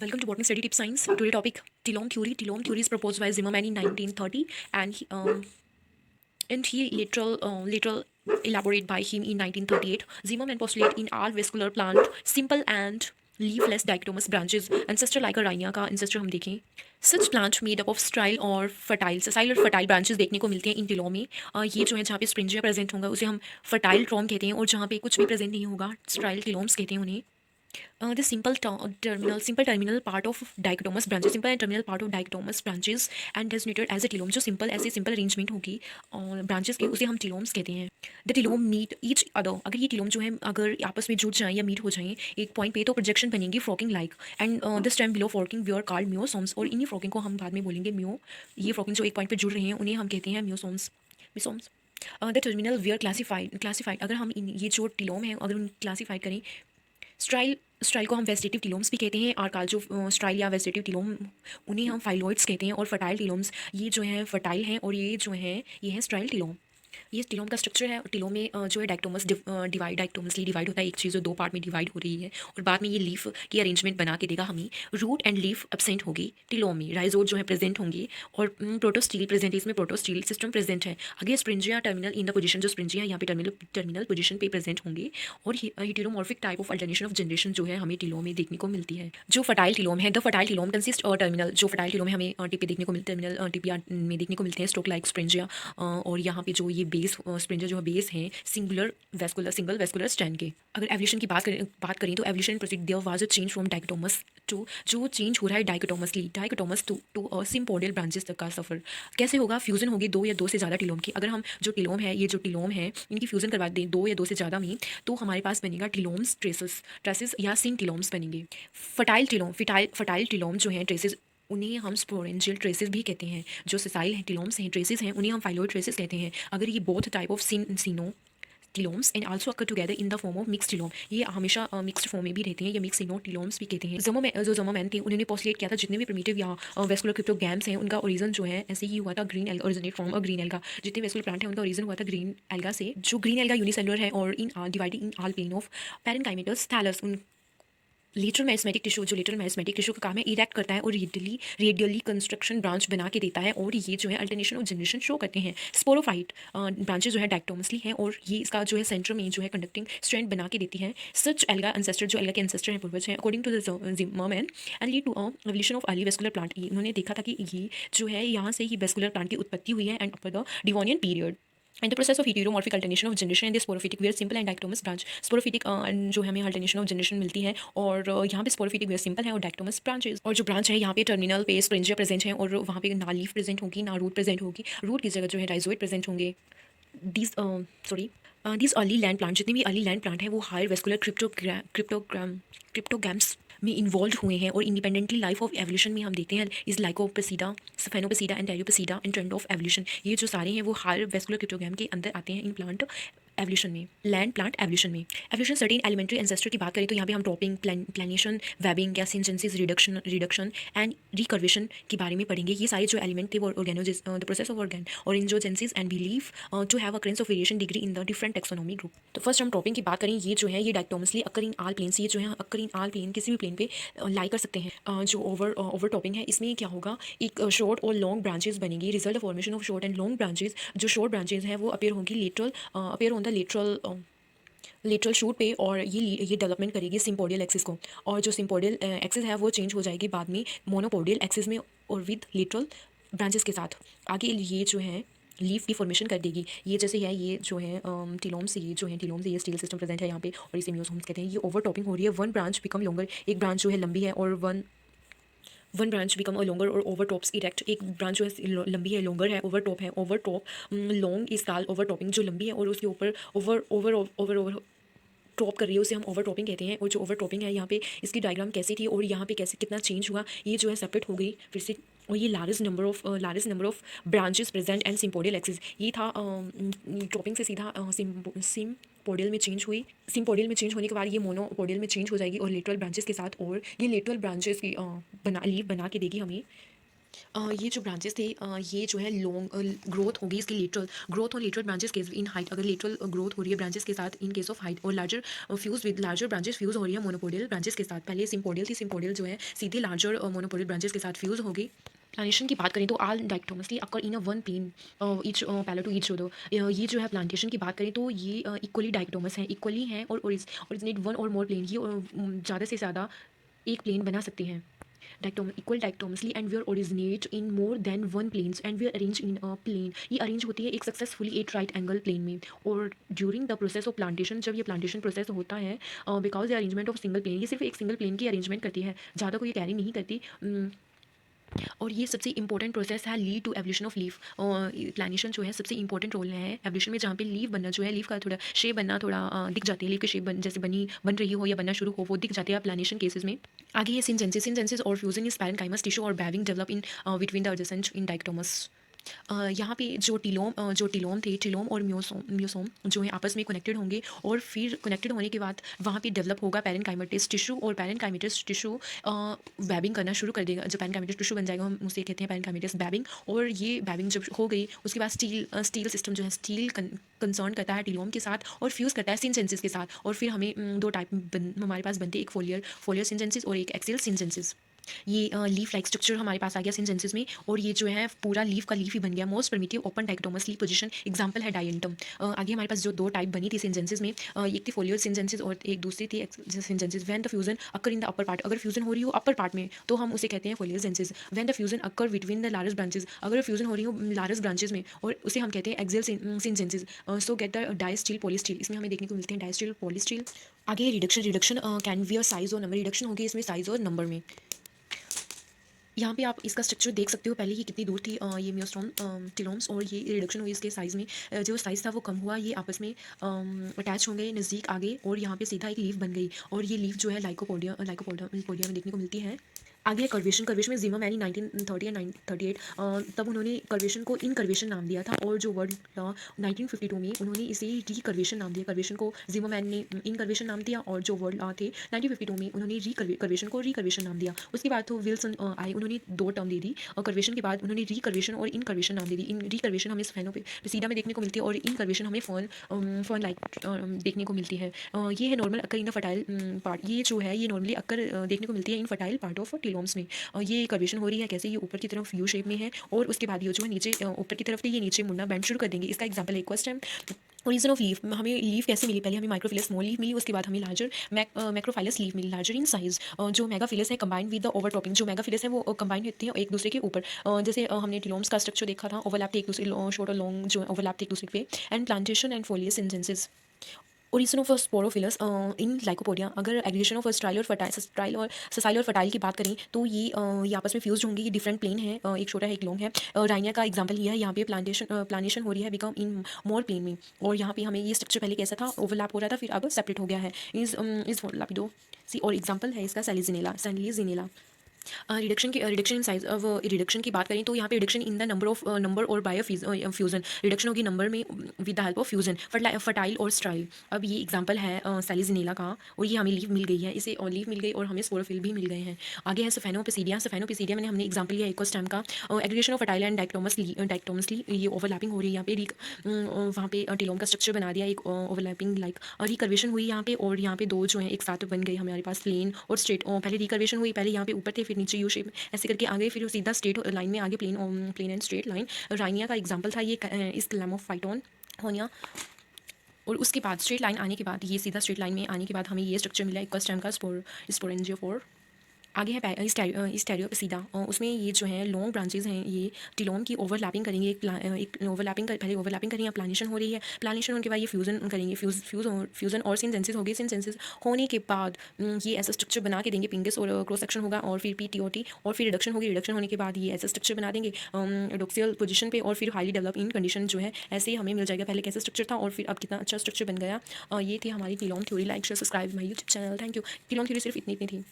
Welcome to Botany Study Tip Science. Today topic Telome theory. Telome theory is proposed by Zimmermann in 1930, and he literal elaborate by him in 1938. Zimmermann postulate in all vascular plant simple and leafless dichotomous branches ancestor like a rhinia का ancestor हम देखें. Such plant made up of sterile और fertile sessile और fertile branches देखने को मिलते हैं इन टिलों में. ये जो है जहाँ पे स्प्रिंजिया प्रेजेंट होगा उसे हम fertile ट्रोम कहते हैं और जहाँ पे कुछ भी प्रेजेंट नहीं होगा sterile टिलोम्स कहते हैं उन्हें. The simple terminal part of dichotomous branches, simple and terminal part of dichotomous branches and designated as a telome. जो simple ऐसे simple arrangement होगी और branches की उसे हम telomes कहते हैं. The telome meet each other. अगर ये telome जो है अगर आपस में जुड़ जाएं या meet हो जाएं एक point पे तो projection बनेगी forking like and the stem below forking we are called myosomes और इन्हीं forking को हम बाद में बोलेंगे myo. ये forking जो एक point पे जुड़ रहे हैं उन्हें हम कहते हैं myosomes. Mesomes. The terminal we are classified अगर हम ये जो टिलोम है अगर उन क्लासीफाई करें स्ट्राइल को हम वेजिटेटिव टिलोम्स भी कहते हैं और काल जो स्ट्राइल या वेजिटेटिव टिलोम उन्हें हम फाइलोइड्स कहते हैं और फर्टाइल टिलोम्स ये जो है फर्टाइल हैं और ये जो है ये है स्ट्राइल टिलोम. ये टिलोम का स्ट्रक्चर है. टिलोम में जो है डायक्टोमसली डिवाइड होता है. एक चीज़ जो दो पार्ट में डिवाइड हो रही है और बाद में ये लीफ की अरेंजमेंट बना के देगा हमें. रूट एंड लीफ एब्सेंट होगी टिलोम में. राइजोड जो है प्रेजेंट होंगे और प्रोटोस्टील प्रेजेंट है. इसमें प्रोटोस्टील सिस्टम प्रेजेंट है. आगे स्प्रिंजिया टर्मिनल इन द पोजीशन जो स्प्रिंजिया यहाँ पे टर्मिनल पोजीशन पे प्रेजेंट होंगे और heteromorphic type of alternation of generation जो है हमें टिलोम में देखने को मिलती है. जो फर्टाइल टिलोम है द फर्टाइल टिलोम कंसिस्ट और टर्मिनल जो फर्टाइल टिलोम है हमें टिप पे देखने को मिलते टर्मिनल टिपिया में देखने को मिलते हैं स्ट्रोक लाइक स्प्रिंजिया और यहाँ पे जो ये बेस स्प्रिंजिया जो बेस हैं सिंगल वेस्कुलर स्टैंड के. अगर एवोल्यूशन की बात करें तो evolution proceed there was a change from dichotomous to जो चेंज हो रहा है डाइकोटोमस टू सिम्पोडियल ब्रांचेस तक का सफ़र कैसे होगा. फ्यूजन होगी दो या दो से ज़्यादा टिलोम की. अगर हम जो टिलोम है ये जो टिलोम है इनकी फ्यूजन करवा दें दो या दो से ज़्यादा में तो हमारे पास बनेगा टिलोम्स ट्रेसेस या सिन टिलोम्स बनेंगे. फर्टाइल टिलोम जो है ट्रेसेस उन्हें हम स्पोरेंजियल ट्रेसेस भी कहते हैं. जो सेसाइल हैं टिलोम्स हैं ट्रेसेस हैं उन्हें हम फाइलोइड ट्रेसेस कहते हैं. अगर ये both type of syntelomes and also occur together in the form of mix telome ये हमेशा मिक्स्ड फॉर्म में भी रहते हैं. ये मिक्स सिनो टिलोम्स भी कहते हैं. ज़िमरमैन थे उन्होंने पोस्टुलेट किया था जितने भी प्रिमिटिव या वेस्कुलर क्रिप्टोगैम्स हैं उनका ओरिजिन जो है ऐसे ही हुआ था green alga originate from a green alga. जितने वेस्कुलर प्लांट हैं उनका ओरिजिन हुआ था ग्रीन एल्गा से. जो ग्रीन एल्गा यूनिसेलुलर है और इन divided in all plane of parenchymatous thallus. उन लेटरल मेरिस्मेटिक टिश्यू जो लेटरल मेरिस्मेटिक टिश्यू का काम है इरेक्ट करता है और रेडियली कंस्ट्रक्शन ब्रांच बना के देता है और ये जो है अल्टरनेशन ऑफ जनरेशन शो करते हैं. स्पोरोफाइट ब्रांचेज जो है डायक्टोमसली हैं और ये इसका जो है सेंटर में जो है कंडक्टिंग स्ट्रैंड बना के देती है. सच एल्गा एंसेस्टर जो एल्गा के एंसेस्टर हैं पूर्वज हैं according to the Zimmerman and lead to a evolution of early vascular plant. उन्होंने देखा था कि ये जो है यहाँ से ही वेस्कुलर प्लांट की उत्पत्ति हुई है and upper the Devonian period. And the process of heteromorphic alternation of generation and the sporophytic where simple and dichotomous branch. Sporophytic जो हमें अल्टरनेशन ऑफ जनरेशन मिलती है और यहाँ पे स्पोरोफिटिक वेयर सिंपल है और डायक्टोमस ब्रांचेस. और जो ब्रांच है यहाँ पे टर्मिनल पे स्प्रिंजिया प्रेजेंट है और वहाँ पे ना लीफ प्रेजेंट होगी ना रूट प्रेजेंट होगी. रूट की जगह जो है राइजोइड प्रेजेंट होंगे. दिस अर्ली लैंड प्लांट जितने भी अर्ली लैंड प्लांट है वो हायर वेस्कुलर क्रिप्टोगैम्स में इन्वॉल्व हुए हैं और इंडिपेंडेंटली लाइफ ऑफ एवोल्यूशन में हम देखते हैं इस Lycopsida Sphenopsida and Pteropsida in trend of evolution. ये जो सारे हैं वो हायर वेस्कुलर क्रिप्टोगैम के अंदर आते हैं इन प्लांट एवोल्यूशन में land plant evolution certain elementary ancestor की बात करें तो यहाँ पे हम ड्रॉपिंग प्लानेशन वेबिंग या सिंजेंसिस रिडक्शन एंड रिकर्वेशन के बारे में पढ़ेंगे. ये सारे जो एलिमेंट थे वो organogenesis the process of organogenesis and believe to have occurrence of variation degree in the different taxonomy group. तो फर्स्ट हम ड्रॉपिंग की बात करें ये जो है ये डायक्टोमसली अकर इन आल प्लेन्स. ये जो है अकर इन आल प्लेन किसी भी प्लेन पे लाई कर सकते हैं. जो ओवर टॉपिंग है इसमें क्या होगा एक शॉर्ट और लॉन्ग ब्रांचेस बनेंगी. Result formation of short and long branches. जो शॉर्ट ब्रांचेस हैं वो अपेयर होंगी appear on the lateral shoot पे और ये डेवलपमेंट करेगी सिम्पोडियल एक्सिस को. और जो सिम्पोडियल एक्सिस है वो चेंज हो जाएगी बाद में मोनोपोडियल एक्सिस में और विद लेटरल ब्रांचेस के साथ. आगे ये जो है लीफ की फॉर्मेशन कर देगी. ये जैसे है ये जो है टिलोम्स ये स्टील सिस्टम प्रेजेंट है यहाँ पे और इसे म्योसोम्स कहते हैं. ये ओवर टॉपिंग हो रही है. One branch become longer. एक ब्रांच जो है लंबी है और one branch become a longer और ओवर टॉप्स इरेक्ट. एक ब्रांच जो है लंबी है लॉन्गर है ओवर टॉप लॉन्ग इस साल ओवर टॉपिंग जो लंबी है और उसके ऊपर ओवर टॉप कर रही है उसे हम ओवर टॉपिंग कहते हैं. और जो ओवर टॉपिंग है यहाँ पे इसकी डायग्राम कैसी थी और यहाँ पे कैसे कितना चेंज हुआ ये जो है सेपरेट हो गई फिर से. और ये largest number of branches present and sympodial axis. ये था टॉपिंग से सीधा सिम्पोडियल में चेंज हुई. सिम्पोडियल में चेंज होने के बाद ये मोनोपोडियल में चेंज हो जाएगी और लेटरल ब्रांचेस के साथ. और ये लेटरल ब्रांचेस की लीफ बना के देगी हमें ये जो ब्रांचेस थे ये जो है लॉन्ग ग्रोथ होगी इसकी लेटरल ग्रोथ और lateral branches case in height अगर लेटरल ग्रोथ हो रही है ब्रांचेस के साथ इन केस ऑफ हाइट और larger fuse with larger branches fuse हो रही है मोनोपोडियल ब्रांचेस के साथ। पहले सिम्पोडियल थी, सिम्पोडियल जो है सीधे लार्जर मोनोपोडियल ब्रांचेस के साथ फ्यूज होगी। प्लांटेशन की बात करें तो all dichotomously occur in a one plane each parallel to each other. ये जो है प्लांटेशन की बात करें तो ये इक्वली डाइकोटोमस हैं, इक्वली हैं और ओरिजिनेट वन और मोर प्लेन, ये ज़्यादा से ज़्यादा एक प्लेन बना सकती हैं equal dichotomously and were originate in more than one planes and were arranged in a plane। ये अरेंज होती है एक successfully at right angle plane में। और during the process of plantation जब ये प्लांटेशन प्रोसेस होता है because the arrangement of single plane, ये सिर्फ एक सिंगल प्लेन की अरेंजमेंट करती है, ज़्यादा कोई कैरी नहीं करती। और ये सबसे इंपॉर्टेंट प्रोसेस है lead to evolution of leaf. Plantation जो है सबसे इंपॉर्टेंट रोल है एवोल्यूशन में, जहाँ पे लीफ बनना जो है लीफ का थोड़ा शेप बनना थोड़ा दिख जाती है, लीफ की शेप जैसे बन रही हो या बनना शुरू हो वो दिख जाती है प्लांटेशन केसेस में। आगे ये सिंजेंसिस और फ्यूजन इज पैरेन्काइमस टिश्यू और webbing develop in between the adjacent in dichotomous. यहाँ पे जो टिलोम थे, टिलोम और म्योसोम जो है आपस में कनेक्टेड होंगे और फिर कनेक्टेड होने के बाद वहाँ पे डेवलप होगा पैरेन्काइमेटिस टिश्यू और पैरेन्काइमेटिस टिश्यू वेबिंग करना शुरू कर देगा। जब पैरेन्काइमेटिस टिश्यू बन जाएगा हम उसे कहते हैं पैरेन्काइमेटिस वेबिंग। और ये वेबिंग जब हो गई उसके बाद स्टील सिस्टम जो है स्टील कंसर्न करता है टिलोम के साथ और फ्यूज़ करता है सिंजेंसिस के साथ। और फिर हमें दो टाइप हमारे पास बनते हैं, एक फोलियर सिंजेंसिस और एक एक्सियल सिंजेंसिस। ये लीफ लाइक स्ट्रक्चर हमारे पास आ गया सिंजेंसिस में और ये जो है पूरा लीफ का लीफ ही बन गया। Most primitive open dichotomous leaf position example है डायंटम। आगे हमारे पास जो दो टाइप बनी थी सिंजेंसिस में, एक थी फोलियर सिंजेंसिस और एक दूसरी थी syngenesis. When the fusion occur in the upper part, अगर फ्यूजन हो रही हो अपर पार्ट में तो हम उसे कहते हैं foliar syngenesis. When the fusion occur between the largest branches, अगर फ्यूजन हो रही हो लार्जेस्ट ब्रांचेस में और उसे हम कहते हैं एक्सियल सिंजेंसिस। सो गेट द डाइस्टील पॉलीस्टील, इसमें हमें देखने को मिलते हैं डाइस्टील पॉलीस्टील। आगे reduction can be a size और नंबर, रिडक्शन होगी इसमें साइज और नंबर में। यहाँ पे आप इसका स्ट्रक्चर देख सकते हो पहले ही कितनी दूर थी ये मियोस्टोम टिलोम्स और ये रिडक्शन हुई इसके साइज़ में। जो साइज़ था वो कम हुआ, ये आपस में अटैच हो गए नज़दीक आ गए और यहाँ पे सीधा एक लीफ बन गई और ये लीफ जो है लाइकोपोडिया में देखने को मिलती है। आगे है कर्वेशन में जिमामैनी 1930 या 1938 तब उन्होंने कर्वेशन को इनकर्वेशन नाम दिया था और जो वर्ड 1952 में उन्होंने इसे रिकर्वेशन नाम दिया। कर्वेशन को जिमामैन ने इनकर्वेशन नाम दिया और जो वर्ड थे 1952 में उन्होंने कर्वेशन को रिकर्वेशन नाम दिया। उसके बाद तो विल्सन आए, उन्होंने दो टर्म दे दी और कर्वेशन के बाद उन्होंने रिकर्वेशन और इनकर्वेशन नाम दे दी। इन रिकर्वेशन हमें स्फेनोपिसीडा में देखने को मिलती है और इनकर्वेशन हमें फर्न लाइक देखने को मिलती है। ये है normal occur in the fertile part, ये जो है ये नॉर्मली अक्कर देखने को मिलती है इन फर्टाइल पार्ट ऑफ टिलोम्स में। ये कर्वेशन हो रही है कैसे, ये ऊपर की तरफ यू शेप में है और उसके बाद ये जो है नीचे ऊपर की तरफ थे ये नीचे मुड़ना बैंड शुरू कर देंगे। इसका एग्जांपल है क्वेश्चन ओरिजिन ऑफ लीफ, हमें लीफ कैसे मिली, पहले हमें माइक्रोफिलस स्मॉल लीफ मिली, उसके बाद हमें लार्जर मैक्रोफाइलस लीफ मिली लार्जर इन साइज। जो मेगाफिलस है कंबाइन विद द ओवरटॉपिंग, जो मेगाफिलस है वो कंबाइन होती है एक दूसरे के ऊपर। जैसे हमने टिलोम्स का स्ट्रक्चर देखा था, ओवरलैप थे एक दूसरे, शॉर्ट और लॉन्ग जो ओवरलैप थे एक दूसरे पे। And plantation and foliar syngenesis. Origin of sporophylls in lycopodia, अगर एग्रीगेशन ऑफ स्टाइल और फर्टाइल की बात करें तो ये आपस में फ्यूज होंगे, ये डिफरेंट प्लेन है, एक छोटा है एक लॉन्ग है। राइनिया का एग्जांपल ये है, यहाँ पे प्लांटेशन हो रही है बिकम इन मोर प्लेन में और यहाँ पे हमें ये स्ट्रक्चर पहले कैसा था, ओवरलैप हो रहा था फिर अब सेपरेट हो गया है इस लापिडो सी। और एग्जांपल है इसका सैलिजिनेला। Reduction in size. अब रिडक्शन की बात करें तो यहाँ पे रिडक्शन इन द नंबर और बाय फ्यूजन, रिडक्शन होगी नंबर में with the help of fusion fertile और स्टाइल। अब ये एग्जांपल है सैलिजिनेला का और ये हमें लीफ मिल गई है, इसे और लीफ मिल गई और हमें स्पोरोफिल भी मिल गए हैं। आगे है सफेनोपिसीडिया में हमने एग्जांपल लिया इकोस्टेम का। Aggregation of fertile and dichotomously ये ओवरलैपिंग हो रही है यहाँ पे वहाँ पे टिलोम का स्ट्रक्चर बना दिया एक ओवरलैपिंग लाइक। रिकर्वेशन हुई यहाँ पे और यहाँ पे दो जो है एक साथ बन गई हमारे पास प्लेन और स्ट्रेट। पहले रिकर्वेशन हुई, पहले यहाँ पे ऊपर थे फिर नीचे यू शेप ऐसे करके आगे फिर सीधा स्ट्रेट लाइन में आगे plane and straight line. Rhynia का एग्जांपल था ये इस क्लेमोफाइटोन होनिया। और उसके बाद स्ट्रेट लाइन आने के बाद ये सीधा स्ट्रेट लाइन में आने के बाद हमें ये स्ट्रक्चर मिला इक्वस्टेम का स्पोरेंजियोफोर। आगे है स्टेरियोपिसीडा, उसमें ये जो है लॉन्ग ब्रांचेज हैं ये टिलोम की ओवरलैपिंग करेंगे, एक पहले ओवरलैपिंग करेंगे, प्लानेशन हो रही है, प्लानेशन होने के बाद ये फ्यूजन करेंगे, फ्यूजन और सिंजेंसिस होगी। सिंजेंसिस होने के बाद ये ऐसा स्ट्रक्चर बना के देंगे, पिंगस और क्रॉस सेक्शन होगा और फिर PTOT और फिर रिडक्शन होगी। रिडक्शन होने के बाद ये ऐसा स्ट्रक्चर बना देंगे एडोक्सियल पोजीशन पे और फिर हाईली डेवलप इन कंडीशन जो है ऐसे ही हमें मिल जाएगा पहले कैसा स्ट्रक्चर था और फिर अब कितना अच्छा स्ट्रक्चर बन गया। ये थी हमारी telome theory. Like share subscribe my YouTube channel. Thank you. Telome theory सिर्फ इतनी थी।